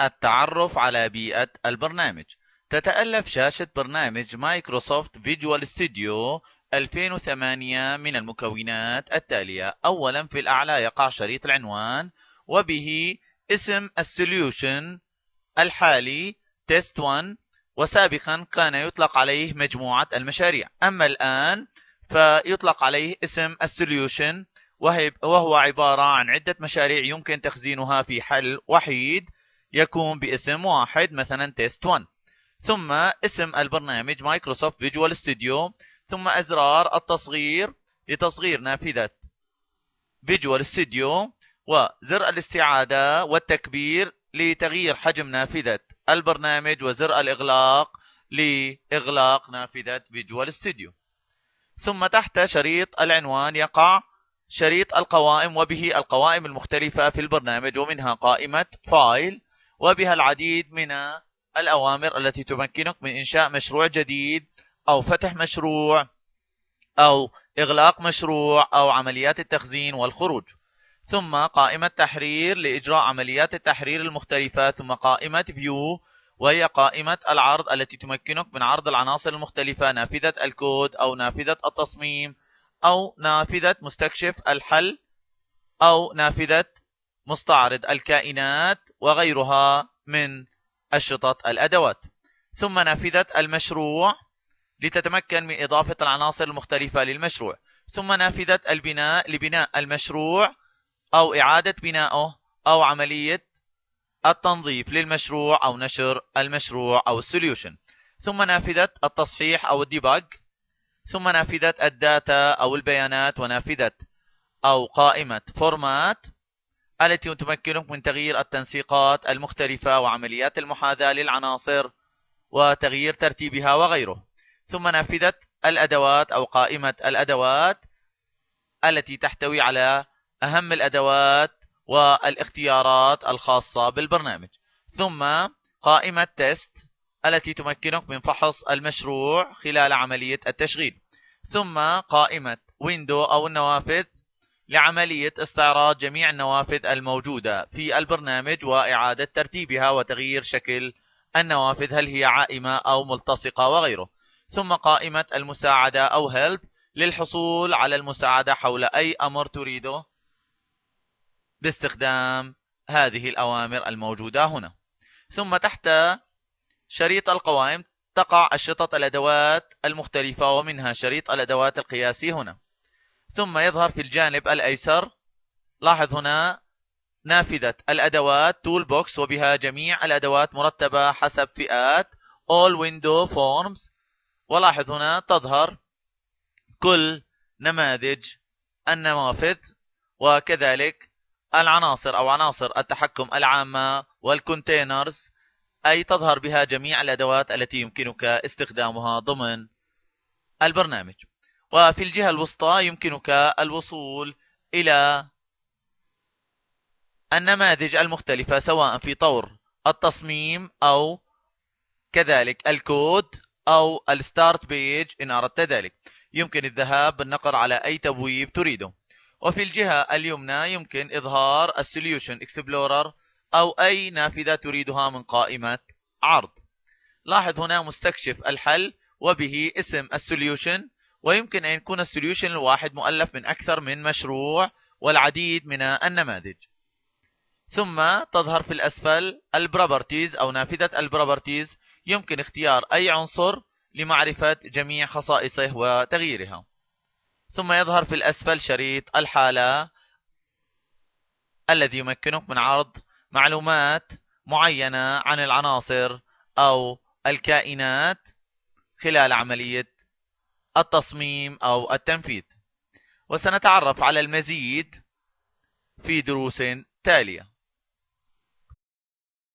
التعرف على بيئة البرنامج. تتألف شاشة برنامج مايكروسوفت فيجوال ستوديو 2008 من المكونات التالية. أولا في الأعلى يقع شريط العنوان وبه اسم السوليوشن الحالي تيست 1، وسابقا كان يطلق عليه مجموعة المشاريع، أما الآن فيطلق عليه اسم السوليوشن، وهو عبارة عن عدة مشاريع يمكن تخزينها في حل وحيد يكون باسم واحد، مثلا تيست 1. ثم اسم البرنامج مايكروسوفت فيجوال ستوديو، ثم أزرار التصغير لتصغير نافذة فيجوال ستوديو، وزر الاستعادة والتكبير لتغيير حجم نافذة البرنامج، وزر الإغلاق لإغلاق نافذة فيجوال ستوديو. ثم تحت شريط العنوان يقع شريط القوائم، وبه القوائم المختلفة في البرنامج، ومنها قائمة فايل، وبها العديد من الأوامر التي تمكنك من إنشاء مشروع جديد أو فتح مشروع أو إغلاق مشروع أو عمليات التخزين والخروج. ثم قائمة تحرير لإجراء عمليات التحرير المختلفة. ثم قائمة فيو، وهي قائمة العرض التي تمكنك من عرض العناصر المختلفة، نافذة الكود أو نافذة التصميم أو نافذة مستكشف الحل أو نافذة مستعرض الكائنات وغيرها من أشرطة الأدوات. ثم نافذة المشروع لتتمكن من إضافة العناصر المختلفة للمشروع. ثم نافذة البناء لبناء المشروع أو إعادة بنائه أو عملية التنظيف للمشروع أو نشر المشروع أو السوليوشن. ثم نافذة التصحيح أو الديباج. ثم نافذة الداتا أو البيانات، ونافذة أو قائمة فورمات التي تمكنك من تغيير التنسيقات المختلفة وعمليات المحاذاة للعناصر وتغيير ترتيبها وغيره. ثم نافذة الأدوات أو قائمة الأدوات التي تحتوي على أهم الأدوات والاختيارات الخاصة بالبرنامج. ثم قائمة تيست التي تمكنك من فحص المشروع خلال عملية التشغيل. ثم قائمة ويندو أو النوافذ لعملية استعراض جميع النوافذ الموجودة في البرنامج وإعادة ترتيبها وتغيير شكل النوافذ، هل هي عائمة أو ملتصقة وغيره. ثم قائمة المساعدة أو هيلب للحصول على المساعدة حول أي أمر تريده باستخدام هذه الأوامر الموجودة هنا. ثم تحت شريط القوائم تقع أشرطة الأدوات المختلفة، ومنها شريط الأدوات القياسي هنا. ثم يظهر في الجانب الأيسر، لاحظ هنا نافذة الأدوات تول بوكس، وبها جميع الأدوات مرتبة حسب فئات All Window Forms. ولاحظ هنا تظهر كل نماذج النوافذ، وكذلك العناصر أو عناصر التحكم العامة والكونتينرز، أي تظهر بها جميع الأدوات التي يمكنك استخدامها ضمن البرنامج. وفي الجهة الوسطى يمكنك الوصول إلى النماذج المختلفة سواء في طور التصميم أو كذلك الكود أو الستارت بيج إن أردت ذلك. يمكن الذهاب بالنقر على أي تبويب تريده. وفي الجهة اليمنى يمكن إظهار السوليوشن اكسبلورر أو أي نافذة تريدها من قائمة عرض. لاحظ هنا مستكشف الحل وبه اسم السوليوشن، ويمكن أن يكون السوليوشن الواحد مؤلف من أكثر من مشروع والعديد من النماذج. ثم تظهر في الأسفل البروبرتيز أو نافذة البروبرتيز، يمكن اختيار أي عنصر لمعرفة جميع خصائصه وتغييرها. ثم يظهر في الأسفل شريط الحالة الذي يمكنك من عرض معلومات معينة عن العناصر أو الكائنات خلال عملية التصميم أو التنفيذ. وسنتعرف على المزيد في دروس تالية.